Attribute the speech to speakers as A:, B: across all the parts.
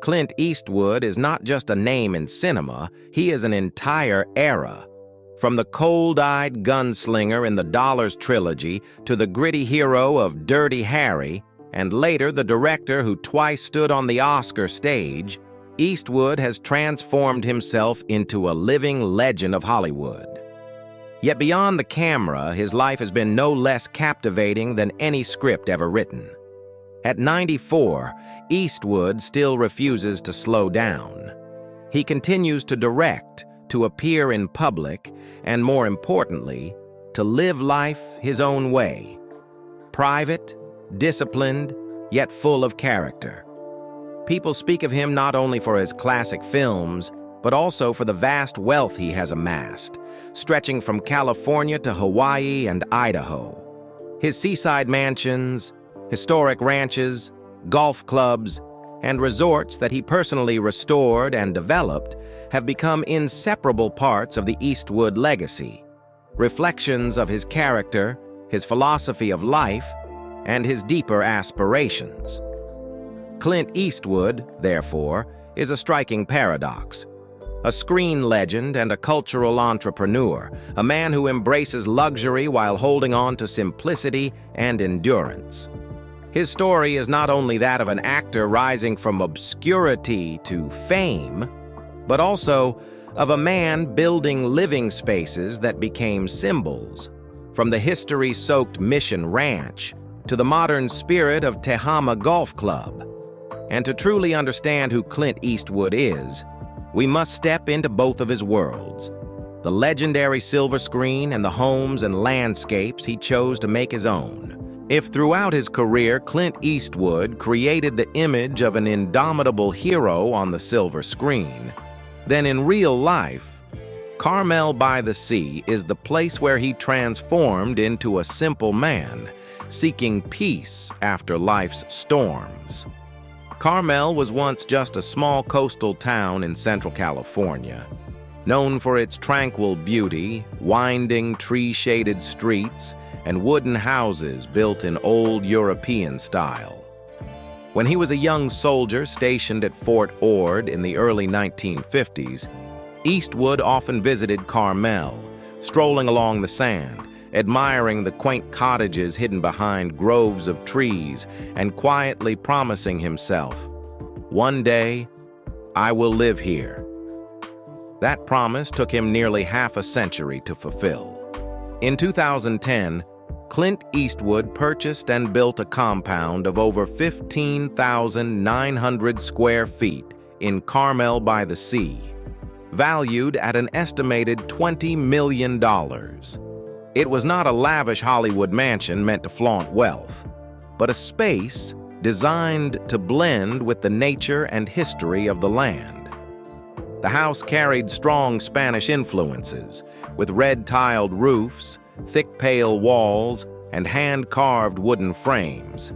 A: Clint Eastwood is not just a name in cinema, he is an entire era. From the cold-eyed gunslinger in the Dollars Trilogy to the gritty hero of Dirty Harry, and later the director who twice stood on the Oscar stage, Eastwood has transformed himself into a living legend of Hollywood. Yet beyond the camera, his life has been no less captivating than any script ever written. At 94, Eastwood still refuses to slow down. He continues to direct, to appear in public, and more importantly, to live life his own way. Private, disciplined, yet full of character. People speak of him not only for his classic films, but also for the vast wealth he has amassed, stretching from California to Hawaii and Idaho. His seaside mansions, historic ranches, golf clubs, and resorts that he personally restored and developed have become inseparable parts of the Eastwood legacy, reflections of his character, his philosophy of life, and his deeper aspirations. Clint Eastwood, therefore, is a striking paradox. A screen legend and a cultural entrepreneur, a man who embraces luxury while holding on to simplicity and endurance. His story is not only that of an actor rising from obscurity to fame, but also of a man building living spaces that became symbols, from the history-soaked Mission Ranch to the modern spirit of Tehàma Golf Club. And to truly understand who Clint Eastwood is, we must step into both of his worlds, the legendary silver screen and the homes and landscapes he chose to make his own. If throughout his career Clint Eastwood created the image of an indomitable hero on the silver screen, then in real life, Carmel by the Sea is the place where he transformed into a simple man, seeking peace after life's storms. Carmel was once just a small coastal town in Central California, known for its tranquil beauty, winding tree-shaded streets, and wooden houses built in old European style. When he was a young soldier stationed at Fort Ord in the early 1950s, Eastwood often visited Carmel, strolling along the sand, admiring the quaint cottages hidden behind groves of trees, and quietly promising himself, "One day, I will live here." That promise took him nearly half a century to fulfill. In 2010, Clint Eastwood purchased and built a compound of over 15,900 square feet in Carmel by the Sea, valued at an estimated $20 million. It was not a lavish Hollywood mansion meant to flaunt wealth, but a space designed to blend with the nature and history of the land. The house carried strong Spanish influences, with red-tiled roofs, thick pale walls, and hand-carved wooden frames.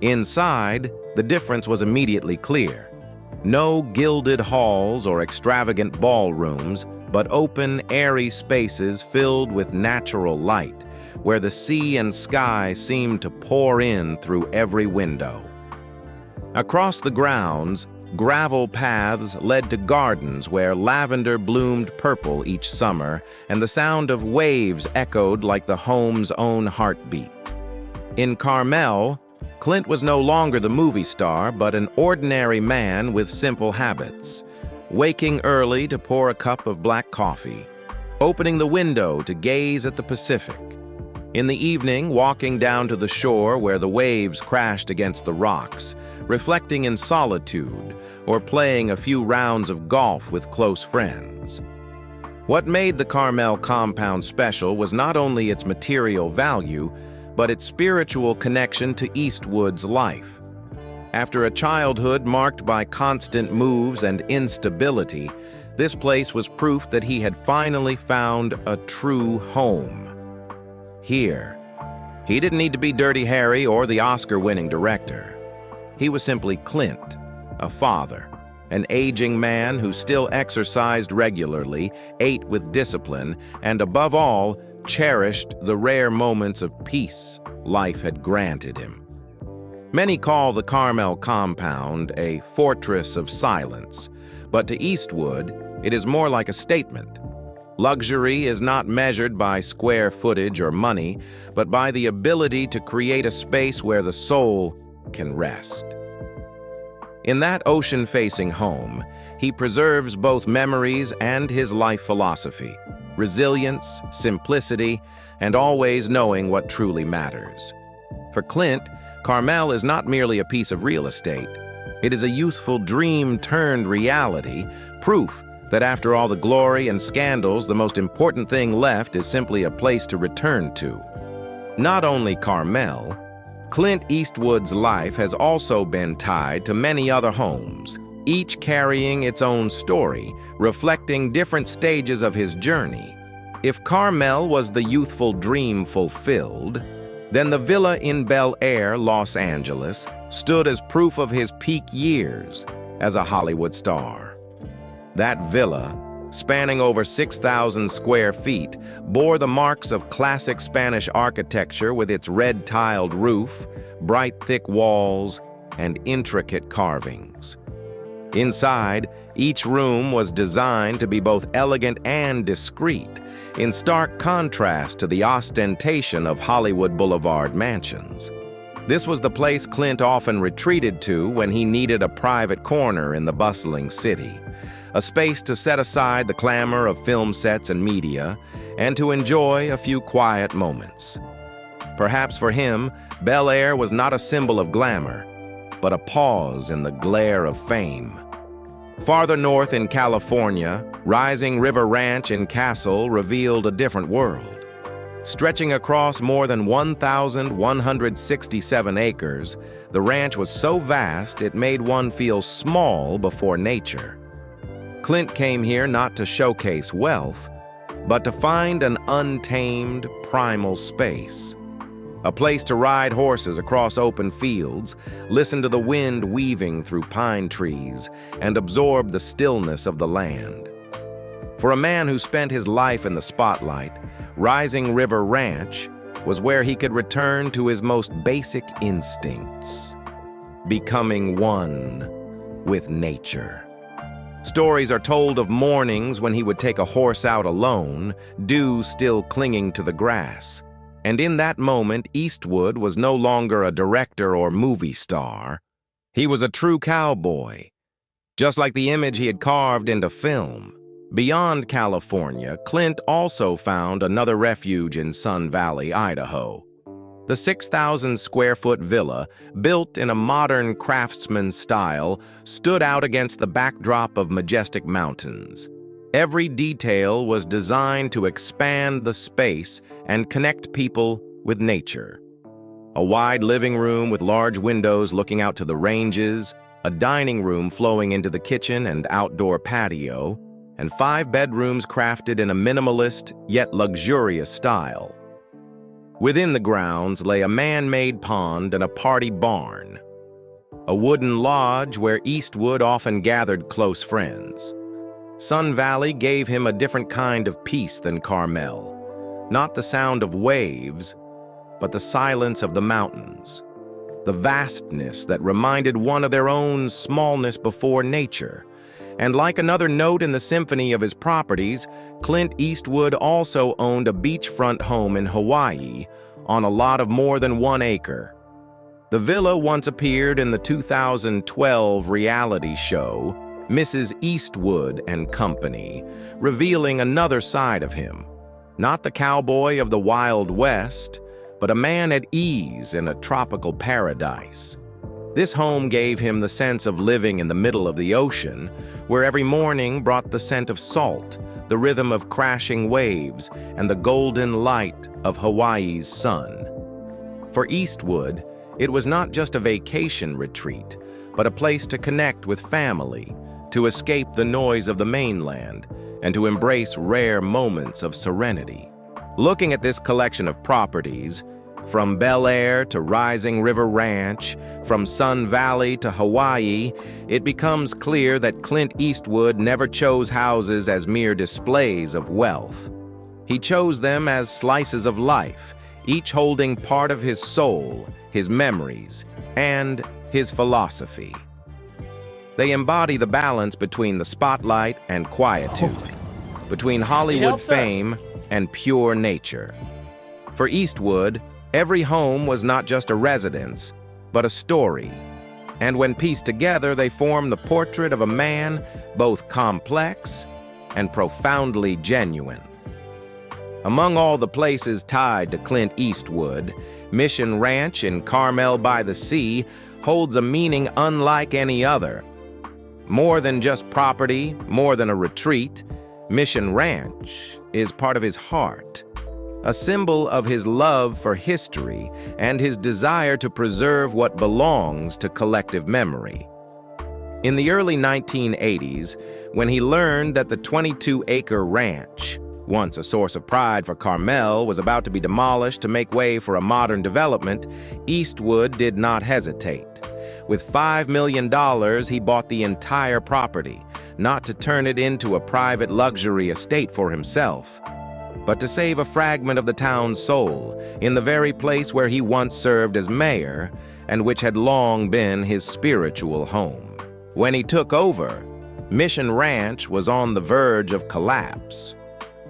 A: Inside, the difference was immediately clear. No gilded halls or extravagant ballrooms, but open, airy spaces filled with natural light, where the sea and sky seemed to pour in through every window. Across the grounds, gravel paths led to gardens where lavender bloomed purple each summer, and the sound of waves echoed like the home's own heartbeat. In Carmel, Clint was no longer the movie star, but an ordinary man with simple habits, waking early to pour a cup of black coffee, opening the window to gaze at the Pacific. In the evening, walking down to the shore where the waves crashed against the rocks, reflecting in solitude, or playing a few rounds of golf with close friends. What made the Carmel compound special was not only its material value, but its spiritual connection to Eastwood's life. After a childhood marked by constant moves and instability, this place was proof that he had finally found a true home. Here, he didn't need to be Dirty Harry or the Oscar-winning director. He was simply Clint, a father, an aging man who still exercised regularly, ate with discipline, and above all, cherished the rare moments of peace life had granted him. Many call the Carmel compound a fortress of silence, but to Eastwood, it is more like a statement. Luxury is not measured by square footage or money, but by the ability to create a space where the soul can rest. In that ocean-facing home, he preserves both memories and his life philosophy, resilience, simplicity, and always knowing what truly matters. For Clint, Carmel is not merely a piece of real estate. It is a youthful dream turned reality, proof that after all the glory and scandals, the most important thing left is simply a place to return to. Not only Carmel, Clint Eastwood's life has also been tied to many other homes, each carrying its own story, reflecting different stages of his journey. If Carmel was the youthful dream fulfilled, then the villa in Bel Air, Los Angeles, stood as proof of his peak years as a Hollywood star. That villa, spanning over 6,000 square feet, bore the marks of classic Spanish architecture with its red-tiled roof, bright thick walls, and intricate carvings. Inside, each room was designed to be both elegant and discreet, in stark contrast to the ostentation of Hollywood Boulevard mansions. This was the place Clint often retreated to when he needed a private corner in the bustling city, a space to set aside the clamor of film sets and media, and to enjoy a few quiet moments. Perhaps for him, Bel Air was not a symbol of glamour, but a pause in the glare of fame. Farther north in California, Rising River Ranch in Castle revealed a different world. Stretching across more than 1,167 acres, the ranch was so vast it made one feel small before nature. Clint came here not to showcase wealth, but to find an untamed, primal space. A place to ride horses across open fields, listen to the wind weaving through pine trees, and absorb the stillness of the land. For a man who spent his life in the spotlight, Rising River Ranch was where he could return to his most basic instincts, becoming one with nature. Stories are told of mornings when he would take a horse out alone, dew still clinging to the grass. And in that moment, Eastwood was no longer a director or movie star. He was a true cowboy, just like the image he had carved into film. Beyond California, Clint also found another refuge in Sun Valley, Idaho. The 6,000-square-foot villa, built in a modern craftsman style, stood out against the backdrop of majestic mountains. Every detail was designed to expand the space and connect people with nature. A wide living room with large windows looking out to the ranges, a dining room flowing into the kitchen and outdoor patio, and 5 bedrooms crafted in a minimalist yet luxurious style. Within the grounds lay a man-made pond and a party barn, a wooden lodge where Eastwood often gathered close friends. Sun Valley gave him a different kind of peace than Carmel, not the sound of waves, but the silence of the mountains, the vastness that reminded one of their own smallness before nature. And like another note in the symphony of his properties, Clint Eastwood also owned a beachfront home in Hawaii on a lot of more than 1 acre. The villa once appeared in the 2012 reality show, Mrs. Eastwood and Company, revealing another side of him. Not the cowboy of the Wild West, but a man at ease in a tropical paradise. This home gave him the sense of living in the middle of the ocean, where every morning brought the scent of salt, the rhythm of crashing waves, and the golden light of Hawaii's sun. For Eastwood, it was not just a vacation retreat, but a place to connect with family, to escape the noise of the mainland, and to embrace rare moments of serenity. Looking at this collection of properties, from Bel Air to Rising River Ranch, from Sun Valley to Hawaii, it becomes clear that Clint Eastwood never chose houses as mere displays of wealth. He chose them as slices of life, each holding part of his soul, his memories, and his philosophy. They embody the balance between the spotlight and quietude, between Hollywood fame and pure nature. For Eastwood, every home was not just a residence, but a story. And when pieced together, they form the portrait of a man both complex and profoundly genuine. Among all the places tied to Clint Eastwood, Mission Ranch in Carmel by the Sea holds a meaning unlike any other. More than just property, more than a retreat, Mission Ranch is part of his heart, a symbol of his love for history and his desire to preserve what belongs to collective memory. In the early 1980s, when he learned that the 22-acre ranch, once a source of pride for Carmel, was about to be demolished to make way for a modern development, Eastwood did not hesitate. With $5 million, he bought the entire property, not to turn it into a private luxury estate for himself, but to save a fragment of the town's soul in the very place where he once served as mayor and which had long been his spiritual home. When he took over, Mission Ranch was on the verge of collapse.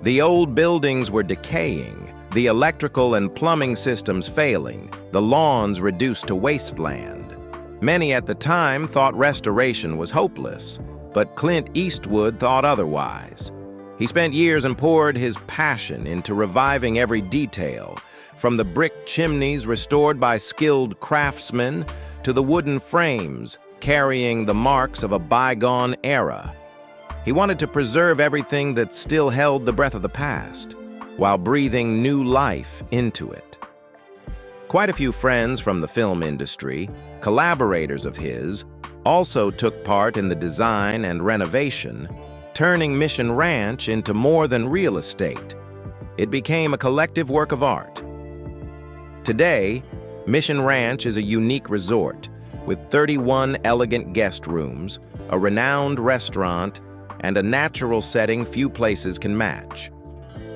A: The old buildings were decaying, the electrical and plumbing systems failing, the lawns reduced to wasteland. Many at the time thought restoration was hopeless, but Clint Eastwood thought otherwise. He spent years and poured his passion into reviving every detail, from the brick chimneys restored by skilled craftsmen to the wooden frames carrying the marks of a bygone era. He wanted to preserve everything that still held the breath of the past, while breathing new life into it. Quite a few friends from the film industry, collaborators of his, also took part in the design and renovation, turning Mission Ranch into more than real estate. It became a collective work of art. Today, Mission Ranch is a unique resort with 31 elegant guest rooms, a renowned restaurant, and a natural setting few places can match.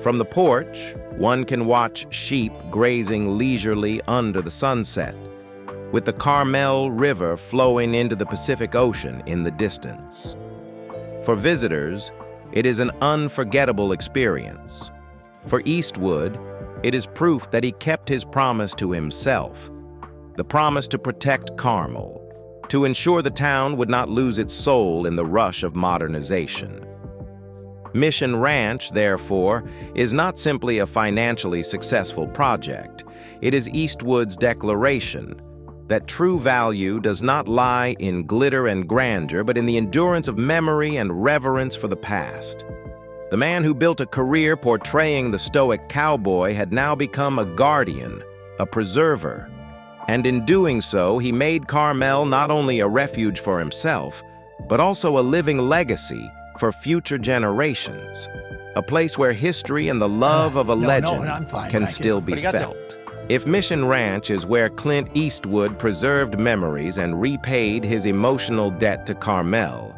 A: From the porch, one can watch sheep grazing leisurely under the sunset, with the Carmel River flowing into the Pacific Ocean in the distance. For visitors, it is an unforgettable experience. For Eastwood, it is proof that he kept his promise to himself, the promise to protect Carmel, to ensure the town would not lose its soul in the rush of modernization. Mission Ranch, therefore, is not simply a financially successful project. It is Eastwood's declaration that true value does not lie in glitter and grandeur, but in the endurance of memory and reverence for the past. The man who built a career portraying the stoic cowboy had now become a guardian, a preserver. And in doing so, he made Carmel not only a refuge for himself, but also a living legacy for future generations, a place where history and the love of a legend can still be felt. If Mission Ranch is where Clint Eastwood preserved memories and repaid his emotional debt to Carmel,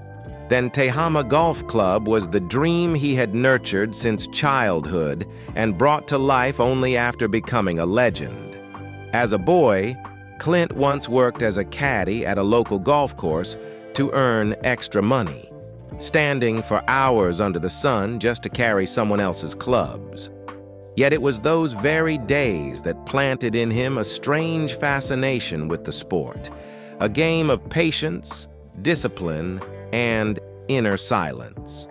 A: then Tehàma Golf Club was the dream he had nurtured since childhood and brought to life only after becoming a legend. As a boy, Clint once worked as a caddy at a local golf course to earn extra money, standing for hours under the sun just to carry someone else's clubs. Yet it was those very days that planted in him a strange fascination with the sport, a game of patience, discipline, and inner silence.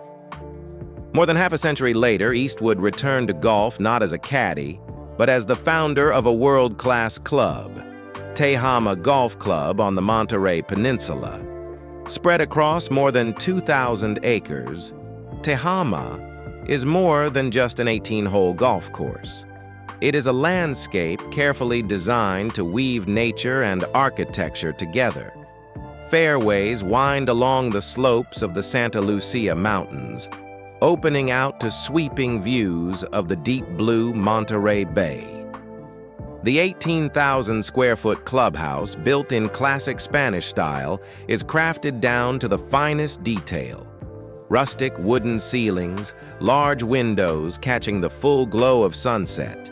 A: More than half a century later, Eastwood returned to golf not as a caddy, but as the founder of a world-class club, Tehàma Golf Club on the Monterey Peninsula. Spread across more than 2,000 acres, Tehama is more than just an 18-hole golf course. It is a landscape carefully designed to weave nature and architecture together. Fairways wind along the slopes of the Santa Lucia Mountains, opening out to sweeping views of the deep blue Monterey Bay. The 18,000-square-foot clubhouse, built in classic Spanish style, is crafted down to the finest detail. Rustic wooden ceilings, large windows catching the full glow of sunset,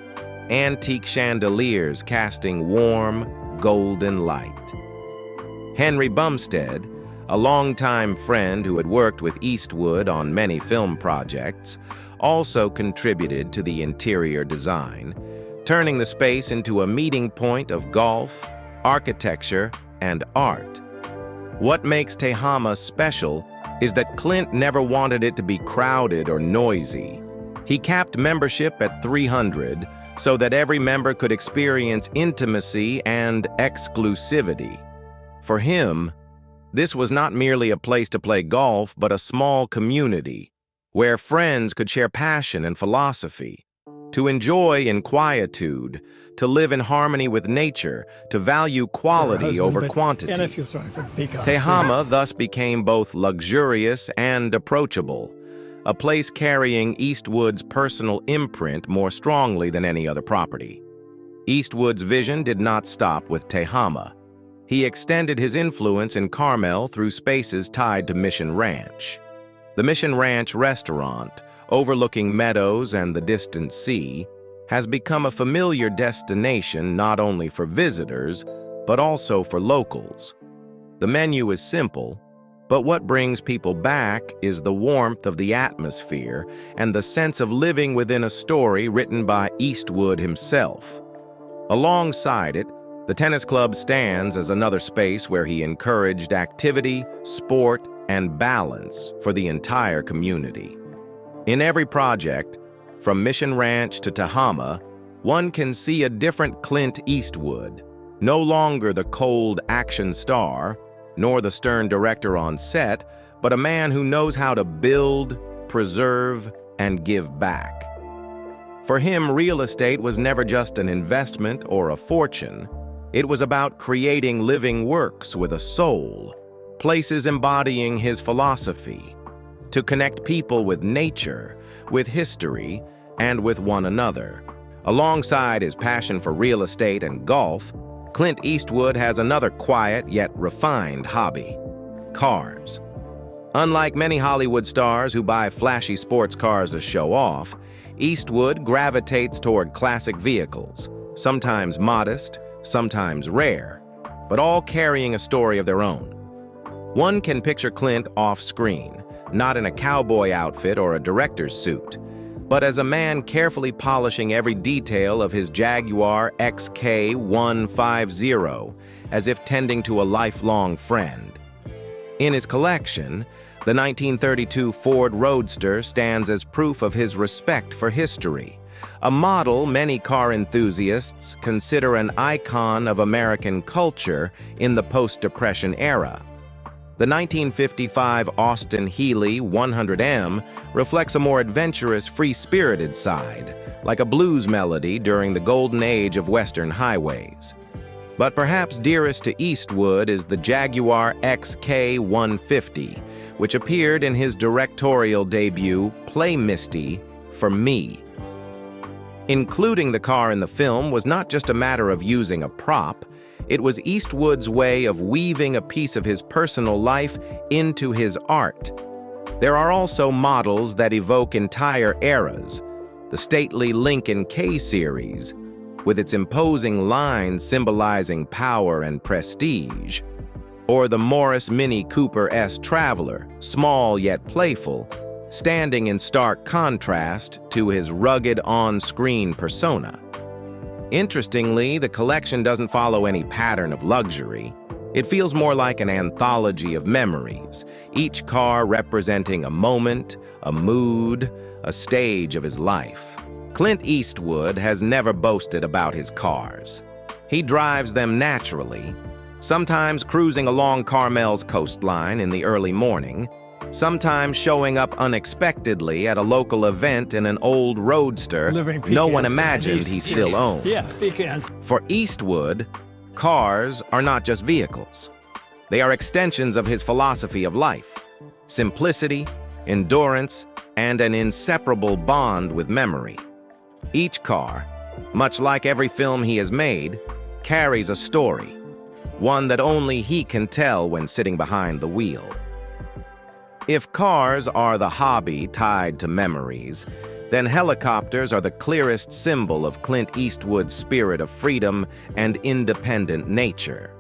A: antique chandeliers casting warm, golden light. Henry Bumstead, a longtime friend who had worked with Eastwood on many film projects, also contributed to the interior design, turning the space into a meeting point of golf, architecture, and art. What makes Tehama special is that Clint never wanted it to be crowded or noisy. He capped membership at 300 so that every member could experience intimacy and exclusivity. For him, this was not merely a place to play golf, but a small community where friends could share passion and philosophy, to enjoy in quietude, to live in harmony with nature, to value quality over quantity.
B: And I feel sorry for the peacocks.
A: Tehama thus became both luxurious and approachable, a place carrying Eastwood's personal imprint more strongly than any other property. Eastwood's vision did not stop with Tehama. He extended his influence in Carmel through spaces tied to Mission Ranch. The Mission Ranch restaurant, overlooking meadows and the distant sea, has become a familiar destination not only for visitors, but also for locals. The menu is simple, but what brings people back is the warmth of the atmosphere and the sense of living within a story written by Eastwood himself. Alongside it, the tennis club stands as another space where he encouraged activity, sport, and balance for the entire community. In every project, from Mission Ranch to Tehama, one can see a different Clint Eastwood, no longer the cold action star, nor the stern director on set, but a man who knows how to build, preserve, and give back. For him, real estate was never just an investment or a fortune. It was about creating living works with a soul, places embodying his philosophy, to connect people with nature, with history, and with one another. Alongside his passion for real estate and golf, Clint Eastwood has another quiet yet refined hobby: cars. Unlike many Hollywood stars who buy flashy sports cars to show off, Eastwood gravitates toward classic vehicles, sometimes modest, sometimes rare, but all carrying a story of their own. One can picture Clint off-screen, not in a cowboy outfit or a director's suit, but as a man carefully polishing every detail of his Jaguar XK150, as if tending to a lifelong friend. In his collection, the 1932 Ford Roadster stands as proof of his respect for history, a model many car enthusiasts consider an icon of American culture in the post-Depression era. The 1955 Austin Healey 100M reflects a more adventurous, free-spirited side, like a blues melody during the golden age of Western highways. But perhaps dearest to Eastwood is the Jaguar XK150, which appeared in his directorial debut, Play Misty, for Me. Including the car in the film was not just a matter of using a prop, it was Eastwood's way of weaving a piece of his personal life into his art. There are also models that evoke entire eras: the stately Lincoln K-Series, with its imposing lines symbolizing power and prestige, or the Morris Mini Cooper S Traveler, small yet playful, standing in stark contrast to his rugged on-screen persona. Interestingly, the collection doesn't follow any pattern of luxury. It feels more like an anthology of memories, each car representing a moment, a mood, a stage of his life. Clint Eastwood has never boasted about his cars. He drives them naturally, sometimes cruising along Carmel's coastline in the early morning, sometimes showing up unexpectedly at a local event in an old roadster no one imagined he still owned.
B: Yeah, pecans.
A: For Eastwood, cars are not just vehicles. They are extensions of his philosophy of life: simplicity, endurance, and an inseparable bond with memory. Each car, much like every film he has made, carries a story, one that only he can tell when sitting behind the wheel. If cars are the hobby tied to memories, then helicopters are the clearest symbol of Clint Eastwood's spirit of freedom and independent nature.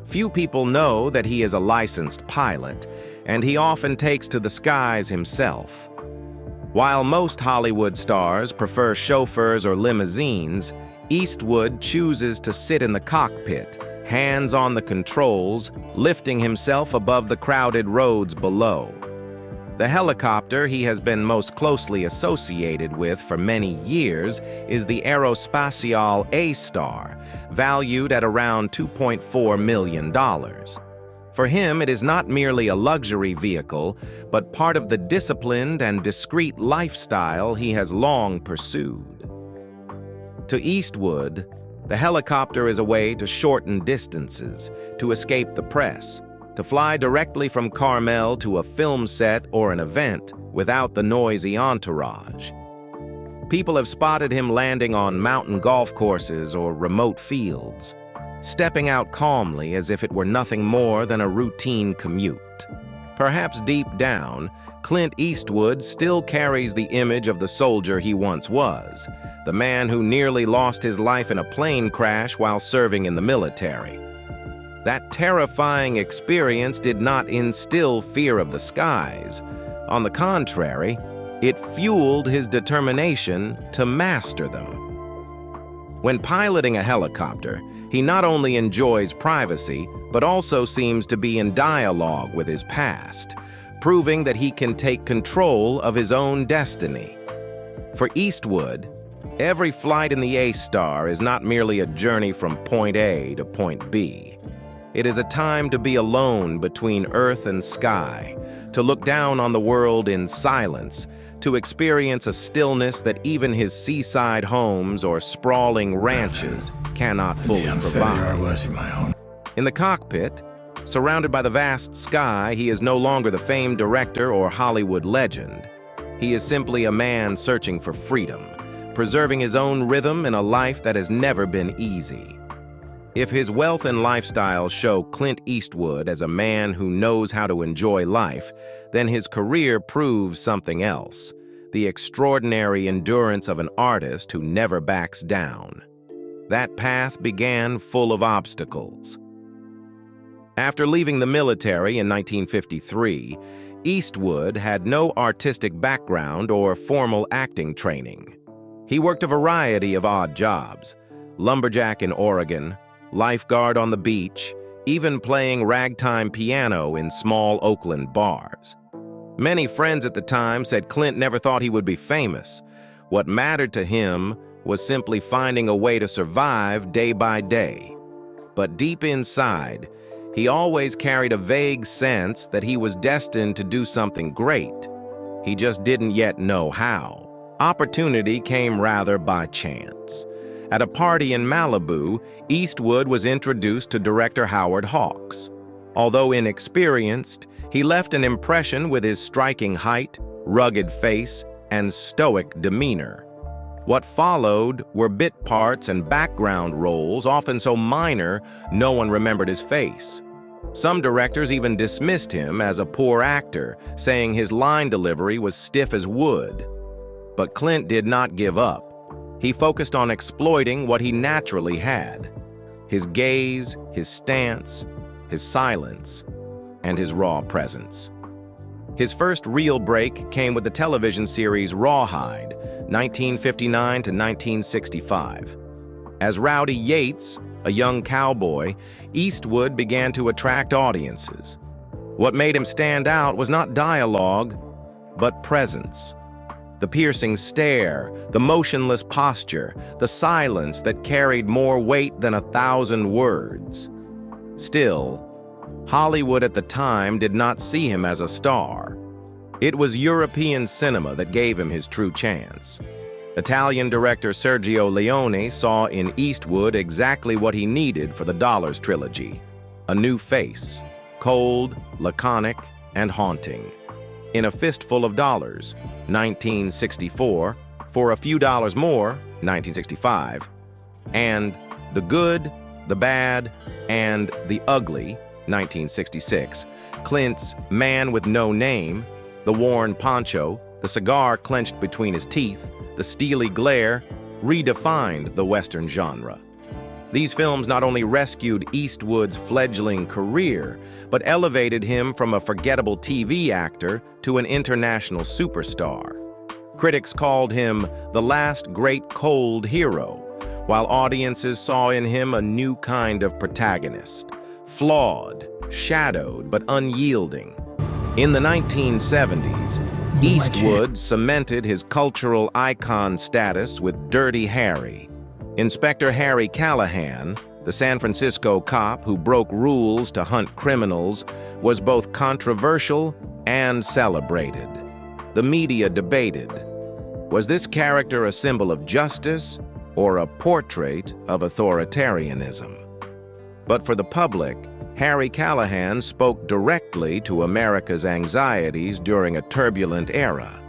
A: Few people know that he is a licensed pilot, and he often takes to the skies himself. While most Hollywood stars prefer chauffeurs or limousines, Eastwood chooses to sit in the cockpit, hands on the controls, lifting himself above the crowded roads below. The helicopter he has been most closely associated with for many years is the Aerospatiale A-Star, valued at around $2.4 million. For him, it is not merely a luxury vehicle, but part of the disciplined and discreet lifestyle he has long pursued. To Eastwood, the helicopter is a way to shorten distances, to escape the press, to fly directly from Carmel to a film set or an event without the noisy entourage. People have spotted him landing on mountain golf courses or remote fields, stepping out calmly as if it were nothing more than a routine commute. Perhaps deep down, Clint Eastwood still carries the image of the soldier he once was, the man who nearly lost his life in a plane crash while serving in the military. That terrifying experience did not instill fear of the skies. On the contrary, it fueled his determination to master them. When piloting a helicopter, he not only enjoys privacy, but also seems to be in dialogue with his past, proving that he can take control of his own destiny. For Eastwood, every flight in the A-Star is not merely a journey from point A to point B. It is a time to be alone between earth and sky, to look down on the world in silence, to experience a stillness that even his seaside homes or sprawling ranches cannot fully provide. In the cockpit, surrounded by the vast sky, he is no longer the famed director or Hollywood legend. He is simply a man searching for freedom, preserving his own rhythm in a life that has never been easy. If his wealth and lifestyle show Clint Eastwood as a man who knows how to enjoy life, then his career proves something else: the extraordinary endurance of an artist who never backs down. That path began full of obstacles. After leaving the military in 1953, Eastwood had no artistic background or formal acting training. He worked a variety of odd jobs: lumberjack in Oregon, lifeguard on the beach, even playing ragtime piano in small Oakland bars. Many friends at the time said Clint never thought he would be famous. What mattered to him was simply finding a way to survive day by day. But deep inside, he always carried a vague sense that he was destined to do something great. He just didn't yet know how. Opportunity came rather by chance. At a party in Malibu, Eastwood was introduced to director Howard Hawks. Although inexperienced, he left an impression with his striking height, rugged face, and stoic demeanor. What followed were bit parts and background roles, often so minor no one remembered his face. Some directors even dismissed him as a poor actor, saying his line delivery was stiff as wood. But Clint did not give up. He focused on exploiting what he naturally had: his gaze, his stance, his silence, and his raw presence. His first real break came with the television series Rawhide, 1959 to 1965. As Rowdy Yates, a young cowboy, Eastwood began to attract audiences. What made him stand out was not dialogue, but presence. The piercing stare, the motionless posture, the silence that carried more weight than 1,000 words. Still, Hollywood at the time did not see him as a star. It was European cinema that gave him his true chance. Italian director Sergio Leone saw in Eastwood exactly what he needed for the Dollars Trilogy: a new face, cold, laconic, and haunting. In A Fistful of Dollars, 1964, For a Few Dollars More, 1965, and The Good, the Bad, and the Ugly, 1966, Clint's Man with No Name, The Worn Poncho, The cigar clenched between his teeth, the steely glare, redefined the Western genre. These films not only rescued Eastwood's fledgling career, but elevated him from a forgettable TV actor to an international superstar. Critics called him the last great cold hero, while audiences saw in him a new kind of protagonist, flawed, shadowed, but unyielding. In the 1970s, Eastwood cemented his cultural icon status with Dirty Harry. Inspector Harry Callahan, the San Francisco cop who broke rules to hunt criminals, was both controversial and celebrated. The media debated, was this character a symbol of justice or a portrait of authoritarianism? But for the public, Harry Callahan spoke directly to America's anxieties during a turbulent era.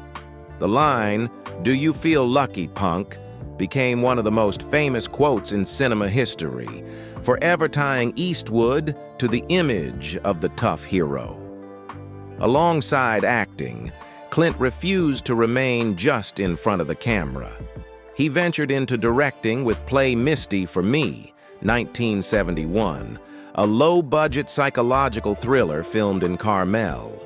A: The line, "Do you feel lucky, punk?" became one of the most famous quotes in cinema history, forever tying Eastwood to the image of the tough hero. Alongside acting, Clint refused to remain just in front of the camera. He ventured into directing with Play Misty for Me, 1971, a low-budget psychological thriller filmed in Carmel.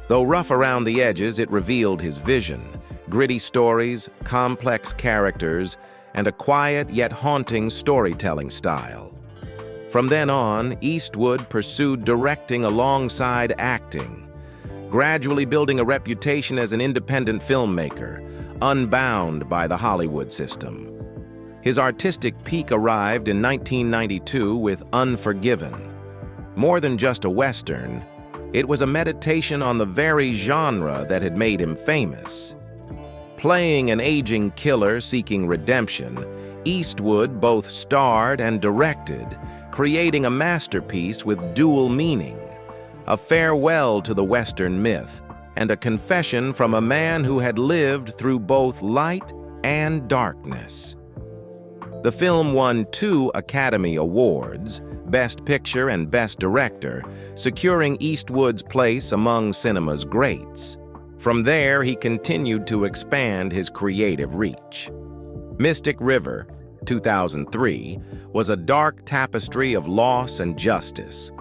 A: Though rough around the edges, it revealed his vision: gritty stories, complex characters, and a quiet yet haunting storytelling style. From then on, Eastwood pursued directing alongside acting, gradually building a reputation as an independent filmmaker, unbound by the Hollywood system. His artistic peak arrived in 1992 with Unforgiven. More than just a Western, it was a meditation on the very genre that had made him famous. Playing an aging killer seeking redemption, Eastwood both starred and directed, creating a masterpiece with dual meaning, a farewell to the Western myth, and a confession from a man who had lived through both light and darkness. The film won 2 Academy Awards, Best Picture and Best Director, securing Eastwood's place among cinema's greats. From there, he continued to expand his creative reach. Mystic River, 2003, was a dark tapestry of loss and justice.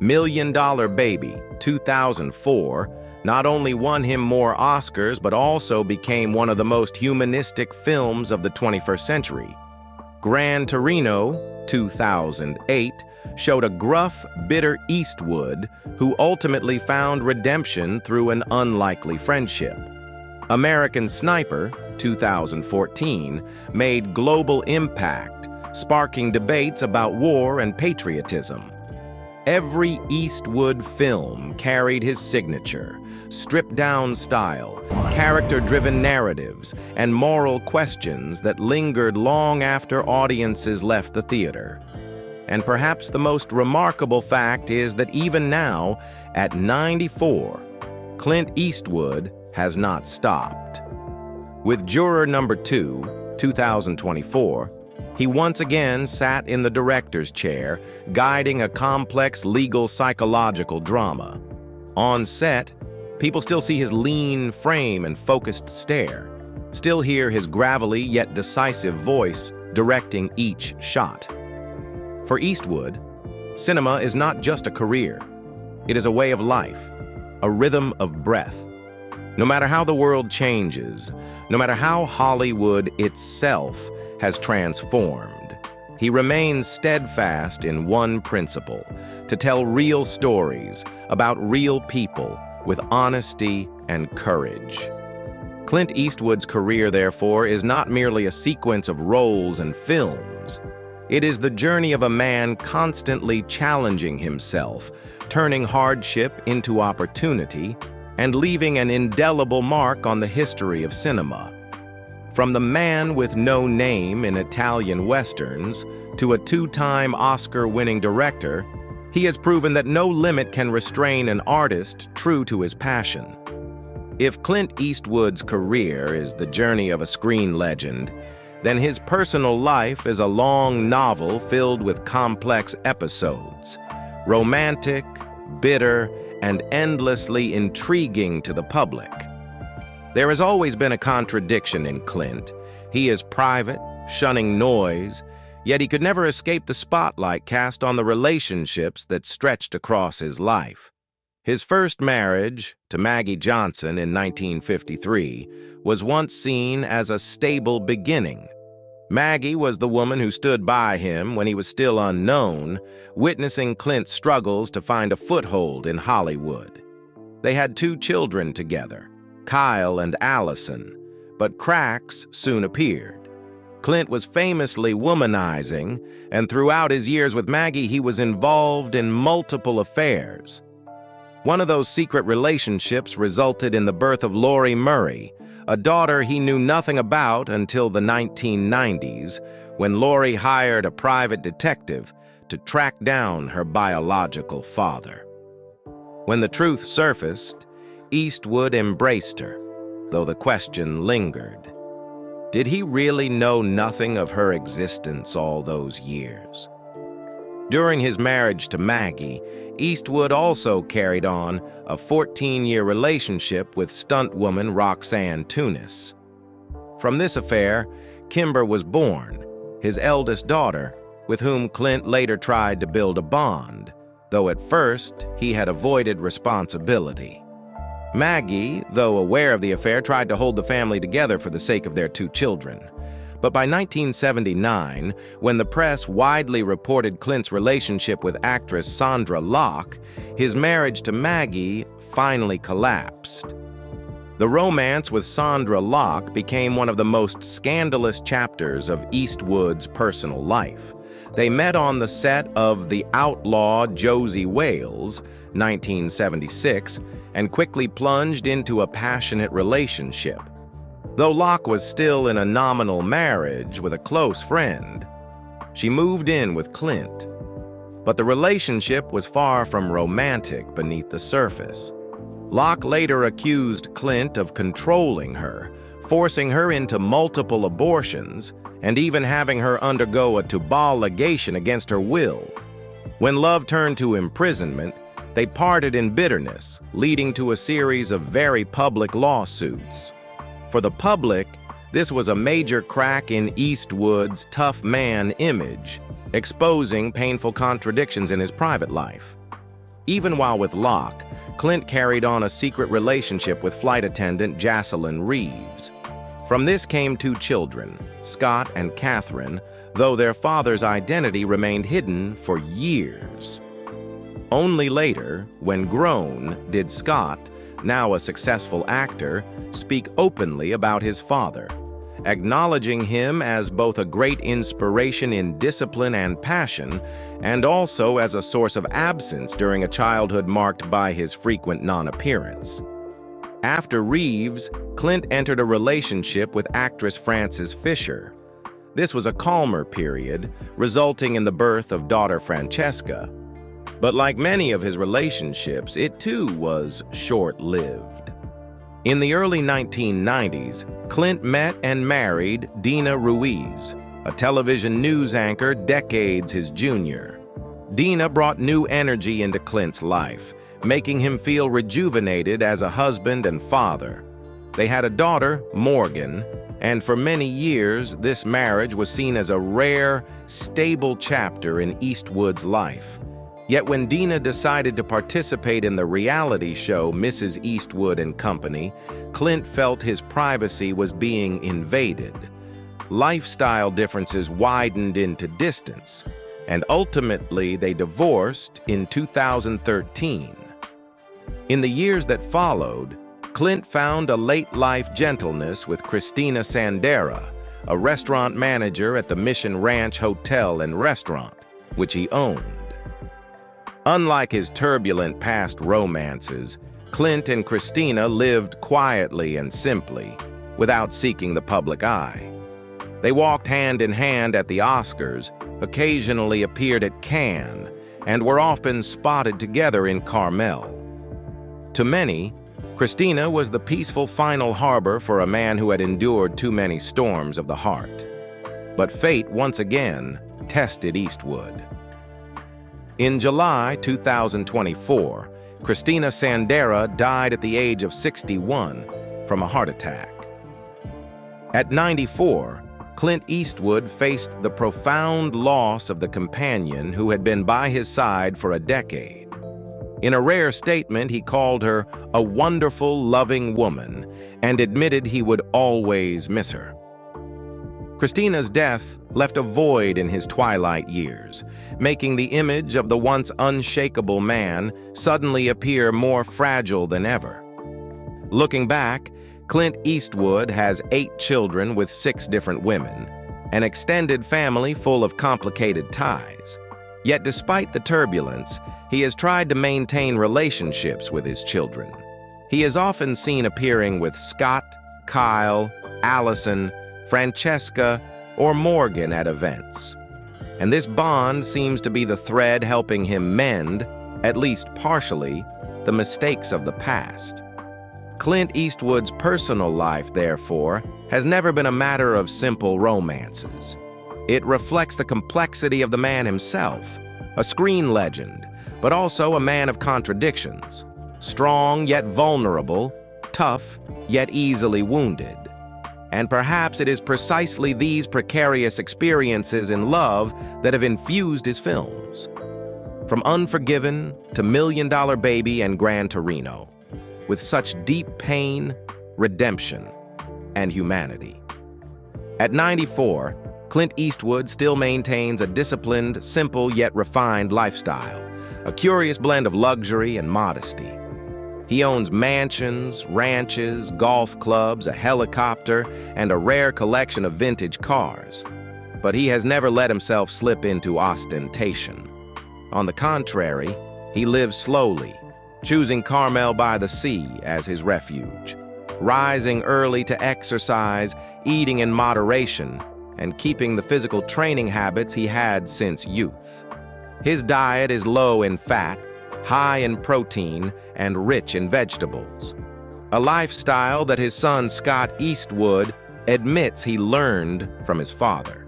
A: Million Dollar Baby, 2004, not only won him more Oscars but also became one of the most humanistic films of the 21st century. Gran Torino, 2008, showed a gruff, bitter Eastwood who ultimately found redemption through an unlikely friendship. American Sniper, 2014, made global impact, sparking debates about war and patriotism. Every Eastwood film carried his signature: stripped-down style, character-driven narratives, and moral questions that lingered long after audiences left the theater. And perhaps the most remarkable fact is that even now, at 94, Clint Eastwood has not stopped. With Juror Number 2, 2024, he once again sat in the director's chair, guiding a complex legal psychological drama. On set, people still see his lean frame and focused stare, still hear his gravelly yet decisive voice directing each shot. For Eastwood, cinema is not just a career. It is a way of life, a rhythm of breath. No matter how the world changes, no matter how Hollywood itself has transformed, he remains steadfast in one principle: to tell real stories about real people with honesty and courage. Clint Eastwood's career, therefore, is not merely a sequence of roles and films. It is the journey of a man constantly challenging himself, turning hardship into opportunity, and leaving an indelible mark on the history of cinema. From the man with no name in Italian westerns to a 2-time Oscar-winning director, he has proven that no limit can restrain an artist true to his passion. If Clint Eastwood's career is the journey of a screen legend, then his personal life is a long novel filled with complex episodes, romantic, bitter, and endlessly intriguing to the public. There has always been a contradiction in Clint. He is private, shunning noise, yet he could never escape the spotlight cast on the relationships that stretched across his life. His first marriage, to Maggie Johnson in 1953, was once seen as a stable beginning. Maggie was the woman who stood by him when he was still unknown, witnessing Clint's struggles to find a foothold in Hollywood. They had 2 children together, Kyle and Allison, but cracks soon appeared. Clint was famously womanizing, and throughout his years with Maggie, he was involved in multiple affairs. One of those secret relationships resulted in the birth of Lori Murray, a daughter he knew nothing about until the 1990s, when Lori hired a private detective to track down her biological father. When the truth surfaced, Eastwood embraced her, though the question lingered. Did he really know nothing of her existence all those years? During his marriage to Maggie, Eastwood also carried on a 14-year relationship with stuntwoman Roxanne Tunis. From this affair, Kimber was born, his eldest daughter, with whom Clint later tried to build a bond, though at first he had avoided responsibility. Maggie, though aware of the affair, tried to hold the family together for the sake of their 2 children. But by 1979, when the press widely reported Clint's relationship with actress Sondra Locke, his marriage to Maggie finally collapsed. The romance with Sondra Locke became one of the most scandalous chapters of Eastwood's personal life. They met on the set of The Outlaw Josie Wales, 1976, and quickly plunged into a passionate relationship. Though Locke was still in a nominal marriage with a close friend, she moved in with Clint. But the relationship was far from romantic beneath the surface. Locke later accused Clint of controlling her, forcing her into multiple abortions, and even having her undergo a tubal ligation against her will. When love turned to imprisonment, they parted in bitterness, leading to a series of very public lawsuits. For the public, this was a major crack in Eastwood's tough man image, exposing painful contradictions in his private life. Even while with Locke, Clint carried on a secret relationship with flight attendant Jocelyn Reeves. From this came 2 children, Scott and Catherine, though their father's identity remained hidden for years. Only later, when grown, did Scott, now a successful actor, speak openly about his father, acknowledging him as both a great inspiration in discipline and passion, and also as a source of absence during a childhood marked by his frequent non-appearance. After Reeves, Clint entered a relationship with actress Frances Fisher. This was a calmer period, resulting in the birth of daughter Francesca. But like many of his relationships, it too was short-lived. In the early 1990s, Clint met and married Dina Ruiz, a television news anchor decades his junior. Dina brought new energy into Clint's life, making him feel rejuvenated as a husband and father. They had a daughter, Morgan, and for many years, this marriage was seen as a rare, stable chapter in Eastwood's life. Yet when Dina decided to participate in the reality show Mrs. Eastwood and Company, Clint felt his privacy was being invaded. Lifestyle differences widened into distance, and ultimately they divorced in 2013. In the years that followed, Clint found a late-life gentleness with Christina Sandera, a restaurant manager at the Mission Ranch Hotel and Restaurant, which he owned. Unlike his turbulent past romances, Clint and Christina lived quietly and simply, without seeking the public eye. They walked hand in hand at the Oscars, occasionally appeared at Cannes, and were often spotted together in Carmel. To many, Christina was the peaceful final harbor for a man who had endured too many storms of the heart. But fate once again tested Eastwood. In July 2024, Christina Sandera died at the age of 61, from a heart attack. At 94, Clint Eastwood faced the profound loss of the companion who had been by his side for a decade. In a rare statement, he called her a wonderful, loving woman and admitted he would always miss her. Christina's death left a void in his twilight years, making the image of the once unshakable man suddenly appear more fragile than ever. Looking back, Clint Eastwood has 8 children with 6 different women, an extended family full of complicated ties. Yet despite the turbulence, he has tried to maintain relationships with his children. He is often seen appearing with Scott, Kyle, Allison, Francesca, or Morgan at events. And this bond seems to be the thread helping him mend, at least partially, the mistakes of the past. Clint Eastwood's personal life, therefore, has never been a matter of simple romances. It reflects the complexity of the man himself, a screen legend, but also a man of contradictions, strong yet vulnerable, tough yet easily wounded. And perhaps it is precisely these precarious experiences in love that have infused his films. From Unforgiven to Million Dollar Baby and Gran Torino, with such deep pain, redemption, and humanity. At 94, Clint Eastwood still maintains a disciplined, simple yet refined lifestyle, a curious blend of luxury and modesty. He owns mansions, ranches, golf clubs, a helicopter, and a rare collection of vintage cars. But he has never let himself slip into ostentation. On the contrary, he lives slowly, choosing Carmel by the sea as his refuge, rising early to exercise, eating in moderation, and keeping the physical training habits he had since youth. His diet is low in fat, high in protein, and rich in vegetables, a lifestyle that his son Scott Eastwood admits he learned from his father.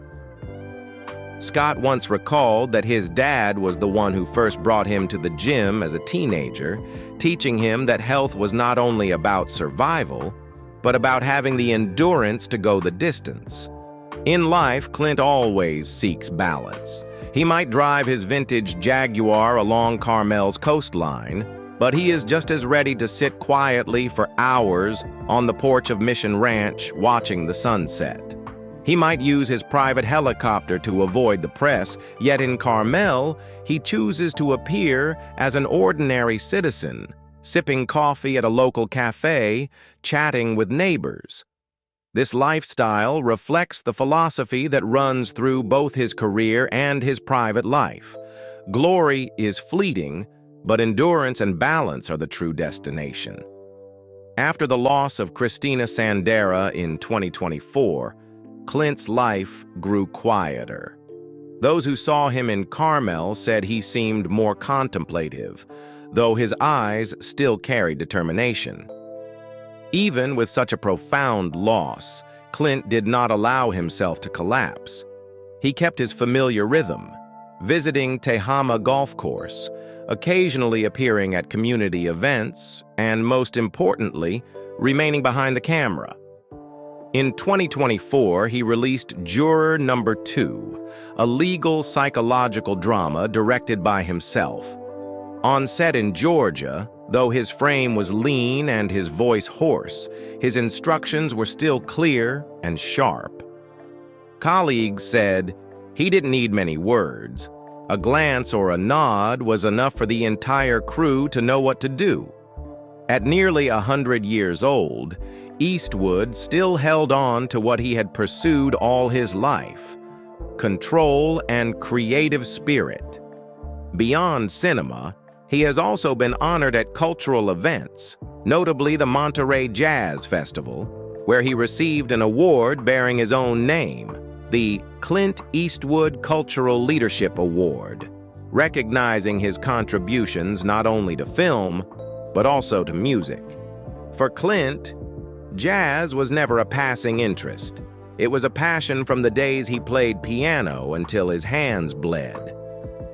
A: Scott once recalled that his dad was the one who first brought him to the gym as a teenager, teaching him that health was not only about survival, but about having the endurance to go the distance. In life, Clint always seeks balance. He might drive his vintage Jaguar along Carmel's coastline, but he is just as ready to sit quietly for hours on the porch of Mission Ranch watching the sunset. He might use his private helicopter to avoid the press, yet in Carmel, he chooses to appear as an ordinary citizen, sipping coffee at a local cafe, chatting with neighbors. This lifestyle reflects the philosophy that runs through both his career and his private life. Glory is fleeting, but endurance and balance are the true destination. After the loss of Christina Sandera in 2024, Clint's life grew quieter. Those who saw him in Carmel said he seemed more contemplative, though his eyes still carried determination. Even with such a profound loss, Clint did not allow himself to collapse. He kept his familiar rhythm, visiting Tehàma Golf Course, occasionally appearing at community events, and most importantly, remaining behind the camera. In 2024, he released Juror Number 2, a legal psychological drama directed by himself. On set in Georgia, though his frame was lean and his voice hoarse, his instructions were still clear and sharp. Colleagues said he didn't need many words. A glance or a nod was enough for the entire crew to know what to do. At nearly 100 years old, Eastwood still held on to what he had pursued all his life: control and creative spirit. Beyond cinema, he has also been honored at cultural events, notably the Monterey Jazz Festival, where he received an award bearing his own name, the Clint Eastwood Cultural Leadership Award, recognizing his contributions not only to film, but also to music. For Clint, jazz was never a passing interest. It was a passion from the days he played piano until his hands bled.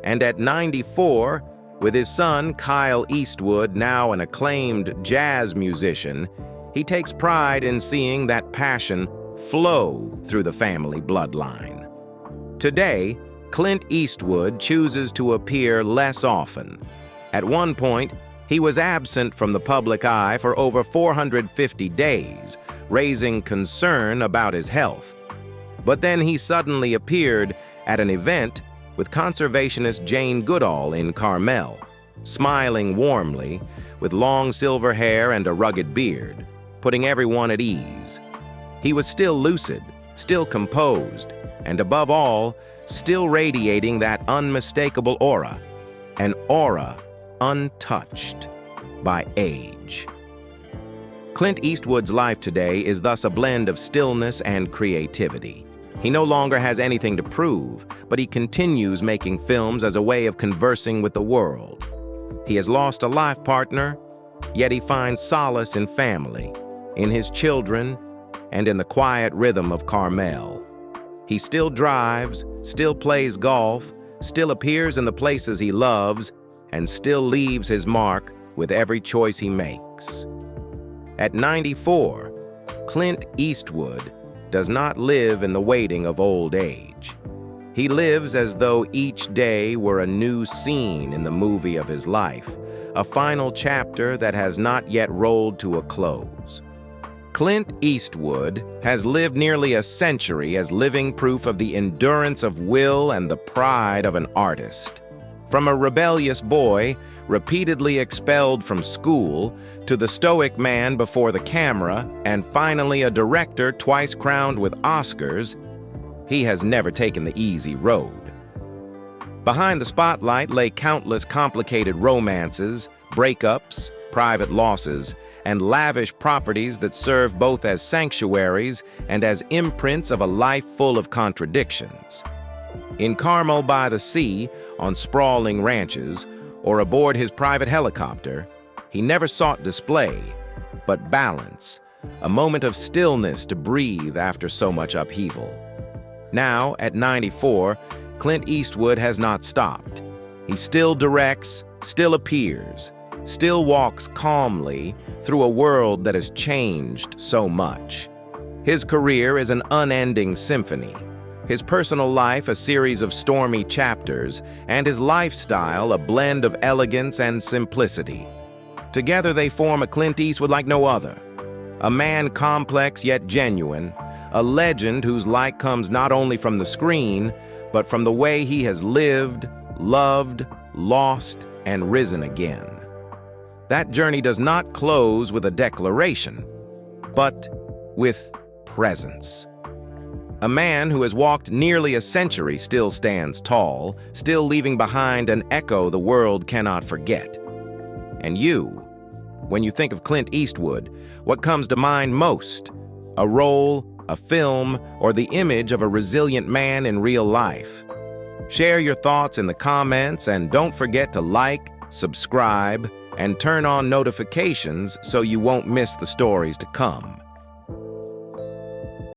A: And at 94, with his son Kyle Eastwood now an acclaimed jazz musician, He takes pride in seeing that passion flow through the family bloodline. Today, Clint Eastwood chooses to appear less often. At one point, he was absent from the public eye for over 450 days, raising concern about his health. But then he suddenly appeared at an event with conservationist Jane Goodall in Carmel, smiling warmly, with long silver hair and a rugged beard, putting everyone at ease. He was still lucid, still composed, and above all, still radiating that unmistakable aura, an aura untouched by age. Clint Eastwood's life today is thus a blend of stillness and creativity. He no longer has anything to prove, but he continues making films as a way of conversing with the world. He has lost a life partner, yet he finds solace in family, in his children, and in the quiet rhythm of Carmel. He still drives, still plays golf, still appears in the places he loves, and still leaves his mark with every choice he makes. At 94, Clint Eastwood does not live in the waiting of old age. He lives as though each day were a new scene in the movie of his life, a final chapter that has not yet rolled to a close. Clint Eastwood has lived nearly a century as living proof of the endurance of will and the pride of an artist. From a rebellious boy, repeatedly expelled from school, to the stoic man before the camera, and finally a director twice crowned with Oscars, he has never taken the easy road. Behind the spotlight lay countless complicated romances, breakups, private losses, and lavish properties that serve both as sanctuaries and as imprints of a life full of contradictions. In Carmel by the sea, on sprawling ranches, or aboard his private helicopter, he never sought display, but balance, a moment of stillness to breathe after so much upheaval. Now, at 94, Clint Eastwood has not stopped. He still directs, still appears, still walks calmly through a world that has changed so much. His career is an unending symphony, his personal life a series of stormy chapters, and his lifestyle a blend of elegance and simplicity. Together they form a Clint Eastwood like no other, a man complex yet genuine, a legend whose light comes not only from the screen, but from the way he has lived, loved, lost, and risen again. That journey does not close with a declaration, but with presence. A man who has walked nearly a century still stands tall, still leaving behind an echo the world cannot forget. And you, when you think of Clint Eastwood, what comes to mind most? A role, a film, or the image of a resilient man in real life? Share your thoughts in the comments, and don't forget to like, subscribe, and turn on notifications so you won't miss the stories to come.